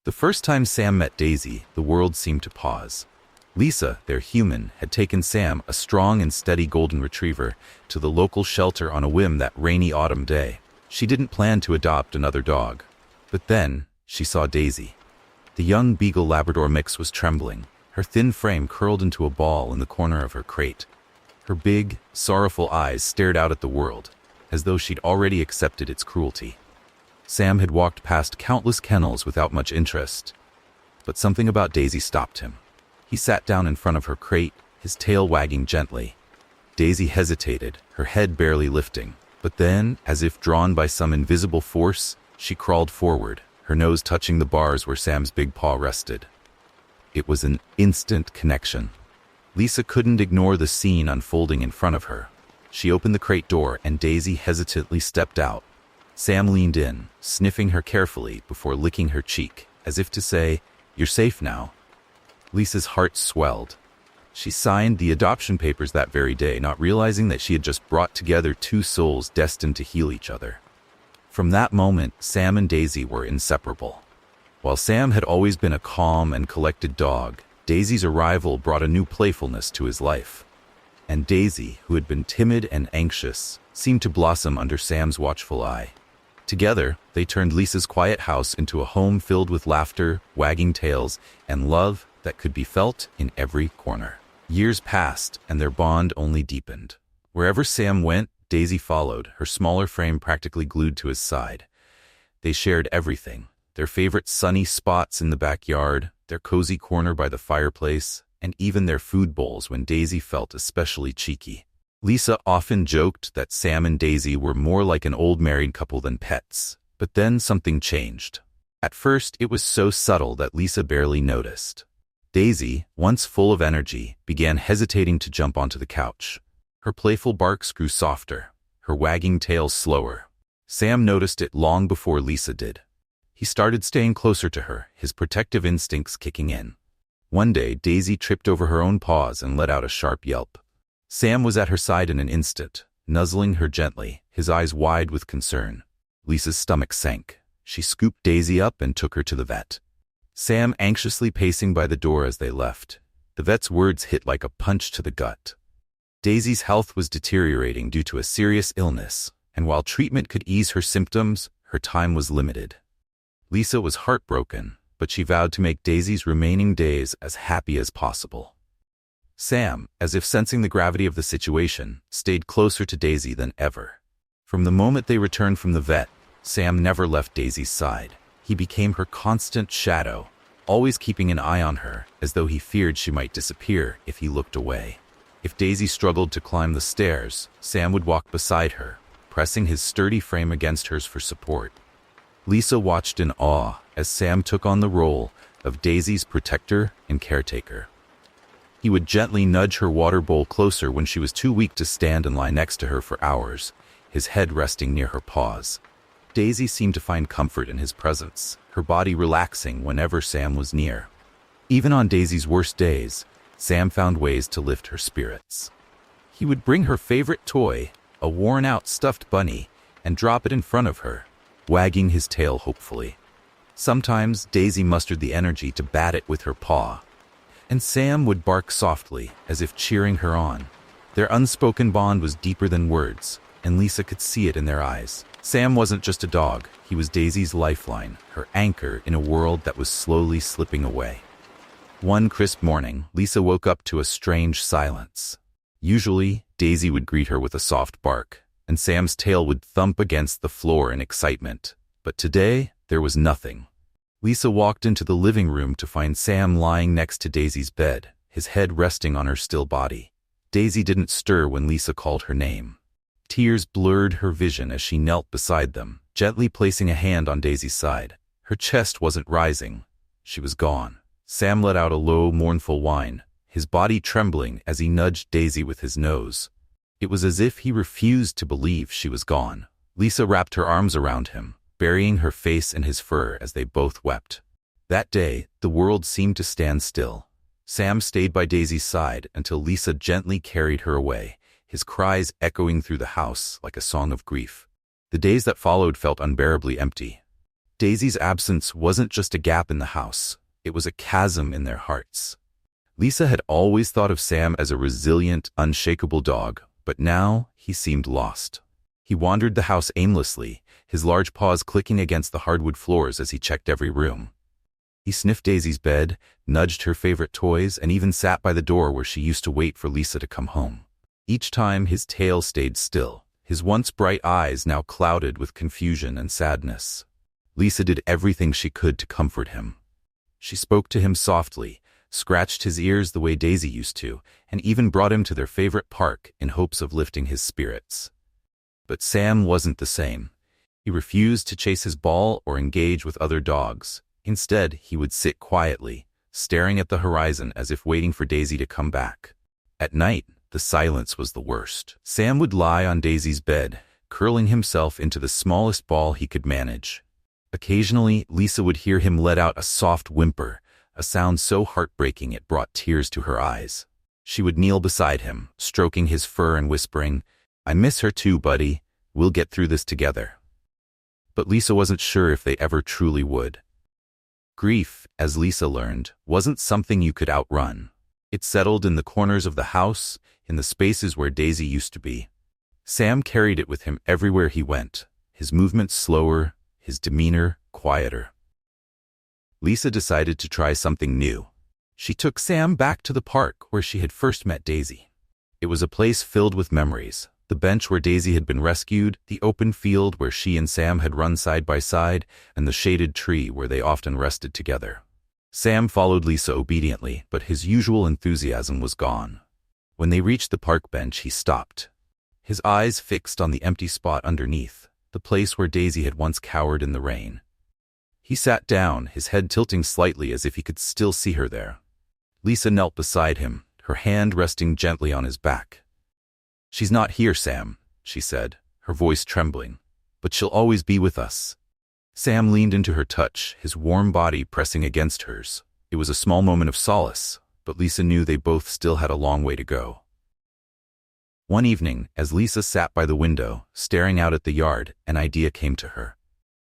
The first time Sam met Daisy, the world seemed to pause. Lisa, their human, had taken Sam, a strong and steady golden retriever, to the local shelter on a whim that rainy autumn day. She didn't plan to adopt another dog. But then, she saw Daisy. The young Beagle-Labrador mix was trembling, her thin frame curled into a ball in the corner of her crate. Her big, sorrowful eyes stared out at the world, as though she'd already accepted its cruelty. Sam had walked past countless kennels without much interest, but something about Daisy stopped him. He sat down in front of her crate, his tail wagging gently. Daisy hesitated, her head barely lifting, but then, as if drawn by some invisible force, she crawled forward, her nose touching the bars where Sam's big paw rested. It was an instant connection. Lisa couldn't ignore the scene unfolding in front of her. She opened the crate door and Daisy hesitantly stepped out. Sam leaned in, sniffing her carefully before licking her cheek, as if to say, "You're safe now." Lisa's heart swelled. She signed the adoption papers that very day, not realizing that she had just brought together two souls destined to heal each other. From that moment, Sam and Daisy were inseparable. While Sam had always been a calm and collected dog, Daisy's arrival brought a new playfulness to his life. And Daisy, who had been timid and anxious, seemed to blossom under Sam's watchful eye. Together, they turned Lisa's quiet house into a home filled with laughter, wagging tails, and love that could be felt in every corner. Years passed, and their bond only deepened. Wherever Sam went, Daisy followed, her smaller frame practically glued to his side. They shared everything, their favorite sunny spots in the backyard, their cozy corner by the fireplace, and even their food bowls when Daisy felt especially cheeky. Lisa often joked that Sam and Daisy were more like an old married couple than pets, but then something changed. At first, it was so subtle that Lisa barely noticed. Daisy, once full of energy, began hesitating to jump onto the couch. Her playful barks grew softer, her wagging tail slower. Sam noticed it long before Lisa did. He started staying closer to her, his protective instincts kicking in. One day, Daisy tripped over her own paws and let out a sharp yelp. Sam was at her side in an instant, nuzzling her gently, his eyes wide with concern. Lisa's stomach sank. She scooped Daisy up and took her to the vet. Sam anxiously pacing by the door as they left. The vet's words hit like a punch to the gut. Daisy's health was deteriorating due to a serious illness, and while treatment could ease her symptoms, her time was limited. Lisa was heartbroken, but she vowed to make Daisy's remaining days as happy as possible. Sam, as if sensing the gravity of the situation, stayed closer to Daisy than ever. From the moment they returned from the vet, Sam never left Daisy's side. He became her constant shadow, always keeping an eye on her, as though he feared she might disappear if he looked away. If Daisy struggled to climb the stairs, Sam would walk beside her, pressing his sturdy frame against hers for support. Lisa watched in awe as Sam took on the role of Daisy's protector and caretaker. He would gently nudge her water bowl closer when she was too weak to stand and lie next to her for hours, his head resting near her paws. Daisy seemed to find comfort in his presence, her body relaxing whenever Sam was near. Even on Daisy's worst days, Sam found ways to lift her spirits. He would bring her favorite toy, a worn-out stuffed bunny, and drop it in front of her, wagging his tail hopefully. Sometimes Daisy mustered the energy to bat it with her paw, and Sam would bark softly, as if cheering her on. Their unspoken bond was deeper than words, and Lisa could see it in their eyes. Sam wasn't just a dog, he was Daisy's lifeline, her anchor in a world that was slowly slipping away. One crisp morning, Lisa woke up to a strange silence. Usually, Daisy would greet her with a soft bark, and Sam's tail would thump against the floor in excitement. But today, there was nothing. Lisa walked into the living room to find Sam lying next to Daisy's bed, his head resting on her still body. Daisy didn't stir when Lisa called her name. Tears blurred her vision as she knelt beside them, gently placing a hand on Daisy's side. Her chest wasn't rising. She was gone. Sam let out a low, mournful whine, his body trembling as he nudged Daisy with his nose. It was as if he refused to believe she was gone. Lisa wrapped her arms around him, burying her face in his fur as they both wept. That day, the world seemed to stand still. Sam stayed by Daisy's side until Lisa gently carried her away, his cries echoing through the house like a song of grief. The days that followed felt unbearably empty. Daisy's absence wasn't just a gap in the house, it was a chasm in their hearts. Lisa had always thought of Sam as a resilient, unshakable dog, but now he seemed lost. He wandered the house aimlessly, his large paws clicking against the hardwood floors as he checked every room. He sniffed Daisy's bed, nudged her favorite toys, and even sat by the door where she used to wait for Lisa to come home. Each time his tail stayed still, his once bright eyes now clouded with confusion and sadness. Lisa did everything she could to comfort him. She spoke to him softly, scratched his ears the way Daisy used to, and even brought him to their favorite park in hopes of lifting his spirits. But Sam wasn't the same. He refused to chase his ball or engage with other dogs. Instead, he would sit quietly, staring at the horizon as if waiting for Daisy to come back. At night, the silence was the worst. Sam would lie on Daisy's bed, curling himself into the smallest ball he could manage. Occasionally, Lisa would hear him let out a soft whimper, a sound so heartbreaking it brought tears to her eyes. She would kneel beside him, stroking his fur and whispering, "I miss her too, buddy. We'll get through this together." But Lisa wasn't sure if they ever truly would. Grief, as Lisa learned, wasn't something you could outrun. It settled in the corners of the house, in the spaces where Daisy used to be. Sam carried it with him everywhere he went, his movements slower, his demeanor quieter. Lisa decided to try something new. She took Sam back to the park where she had first met Daisy. It was a place filled with memories. The bench where Daisy had been rescued, the open field where she and Sam had run side by side, and the shaded tree where they often rested together. Sam followed Lisa obediently, but his usual enthusiasm was gone. When they reached the park bench, he stopped, his eyes fixed on the empty spot underneath, the place where Daisy had once cowered in the rain. He sat down, his head tilting slightly as if he could still see her there. Lisa knelt beside him, her hand resting gently on his back. "She's not here, Sam," she said, her voice trembling, "but she'll always be with us." Sam leaned into her touch, his warm body pressing against hers. It was a small moment of solace, but Lisa knew they both still had a long way to go. One evening, as Lisa sat by the window, staring out at the yard, an idea came to her.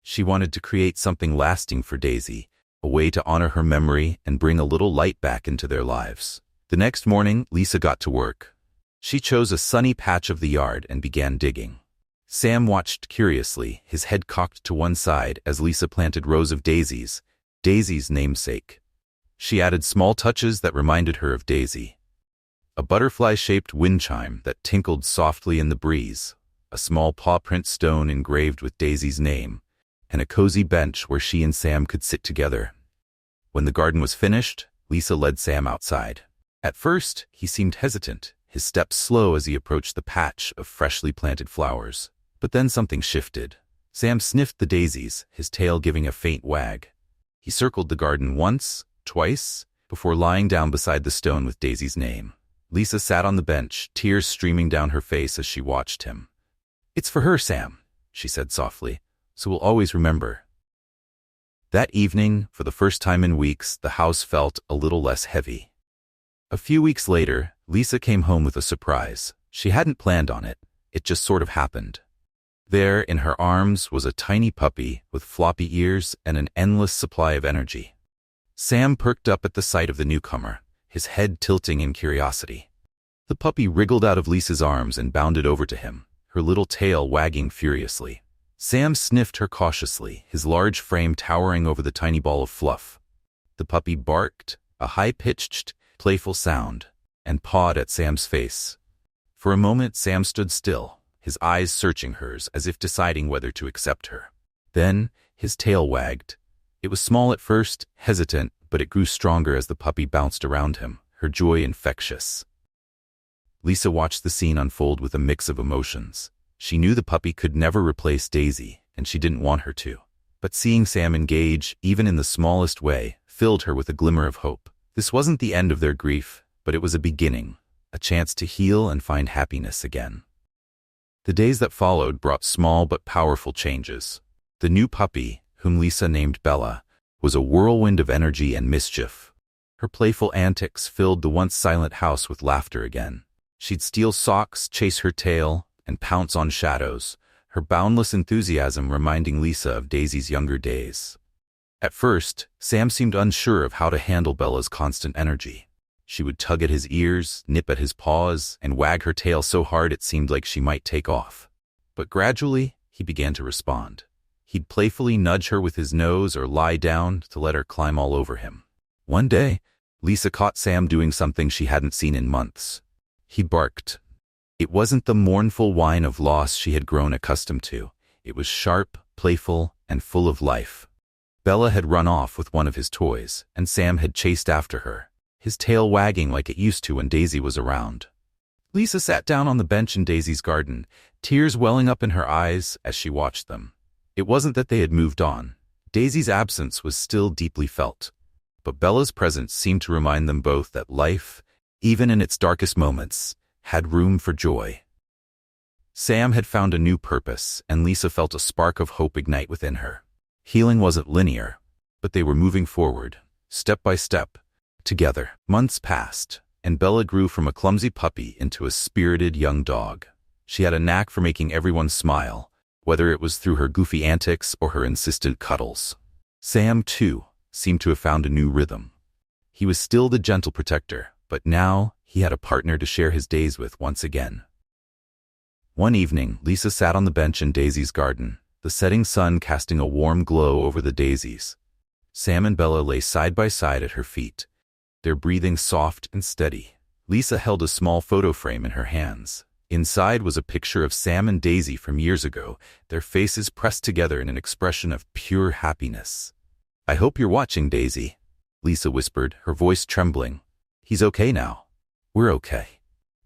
She wanted to create something lasting for Daisy, a way to honor her memory and bring a little light back into their lives. The next morning, Lisa got to work. She chose a sunny patch of the yard and began digging. Sam watched curiously, his head cocked to one side as Lisa planted rows of daisies, Daisy's namesake. She added small touches that reminded her of Daisy. A butterfly-shaped wind chime that tinkled softly in the breeze, a small paw-print stone engraved with Daisy's name, and a cozy bench where she and Sam could sit together. When the garden was finished, Lisa led Sam outside. At first, he seemed hesitant, his steps slow as he approached the patch of freshly planted flowers. But then something shifted. Sam sniffed the daisies, his tail giving a faint wag. He circled the garden once, twice, before lying down beside the stone with Daisy's name. Lisa sat on the bench, tears streaming down her face as she watched him. "It's for her, Sam," she said softly, "so we'll always remember." That evening, for the first time in weeks, the house felt a little less heavy. A few weeks later, Lisa came home with a surprise. She hadn't planned on it. It just sort of happened. There, in her arms, was a tiny puppy with floppy ears and an endless supply of energy. Sam perked up at the sight of the newcomer, his head tilting in curiosity. The puppy wriggled out of Lisa's arms and bounded over to him, her little tail wagging furiously. Sam sniffed her cautiously, his large frame towering over the tiny ball of fluff. The puppy barked, a high-pitched, playful sound, and pawed at Sam's face. For a moment, Sam stood still, his eyes searching hers as if deciding whether to accept her. Then, his tail wagged. It was small at first, hesitant, but it grew stronger as the puppy bounced around him, her joy infectious. Lisa watched the scene unfold with a mix of emotions. She knew the puppy could never replace Daisy, and she didn't want her to. But seeing Sam engage, even in the smallest way, filled her with a glimmer of hope. This wasn't the end of their grief, but it was a beginning, a chance to heal and find happiness again. The days that followed brought small but powerful changes. The new puppy, whom Lisa named Bella, was a whirlwind of energy and mischief. Her playful antics filled the once silent house with laughter again. She'd steal socks, chase her tail, and pounce on shadows, her boundless enthusiasm reminding Lisa of Daisy's younger days. At first, Sam seemed unsure of how to handle Bella's constant energy. She would tug at his ears, nip at his paws, and wag her tail so hard it seemed like she might take off. But gradually, he began to respond. He'd playfully nudge her with his nose or lie down to let her climb all over him. One day, Lisa caught Sam doing something she hadn't seen in months. He barked. It wasn't the mournful whine of loss she had grown accustomed to. It was sharp, playful, and full of life. Bella had run off with one of his toys, and Sam had chased after her, his tail wagging like it used to when Daisy was around. Lisa sat down on the bench in Daisy's garden, tears welling up in her eyes as she watched them. It wasn't that they had moved on. Daisy's absence was still deeply felt. But Bella's presence seemed to remind them both that life, even in its darkest moments, had room for joy. Sam had found a new purpose, and Lisa felt a spark of hope ignite within her. Healing wasn't linear, but they were moving forward, step by step, together. Months passed, and Bella grew from a clumsy puppy into a spirited young dog. She had a knack for making everyone smile, whether it was through her goofy antics or her insistent cuddles. Sam, too, seemed to have found a new rhythm. He was still the gentle protector, but now he had a partner to share his days with once again. One evening, Lisa sat on the bench in Daisy's garden, the setting sun casting a warm glow over the daisies. Sam and Bella lay side by side at her feet, their breathing soft and steady. Lisa held a small photo frame in her hands. Inside was a picture of Sam and Daisy from years ago, their faces pressed together in an expression of pure happiness. "I hope you're watching, Daisy," Lisa whispered, her voice trembling. "He's okay now. We're okay."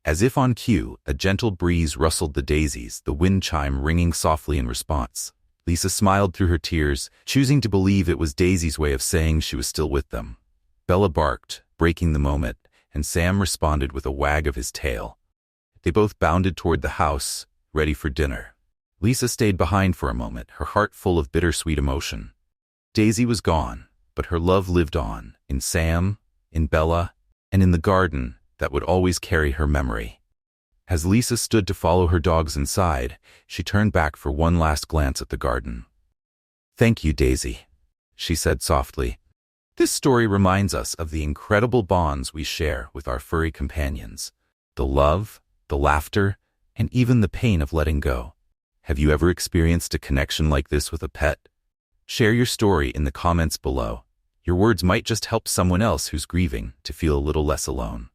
As if on cue, a gentle breeze rustled the daisies, the wind chime ringing softly in response. Lisa smiled through her tears, choosing to believe it was Daisy's way of saying she was still with them. Bella barked, breaking the moment, and Sam responded with a wag of his tail. They both bounded toward the house, ready for dinner. Lisa stayed behind for a moment, her heart full of bittersweet emotion. Daisy was gone, but her love lived on, in Sam, in Bella, and in the garden that would always carry her memory. As Lisa stood to follow her dogs inside, she turned back for one last glance at the garden. "Thank you, Daisy," she said softly. This story reminds us of the incredible bonds we share with our furry companions. The love, the laughter, and even the pain of letting go. Have you ever experienced a connection like this with a pet? Share your story in the comments below. Your words might just help someone else who's grieving to feel a little less alone.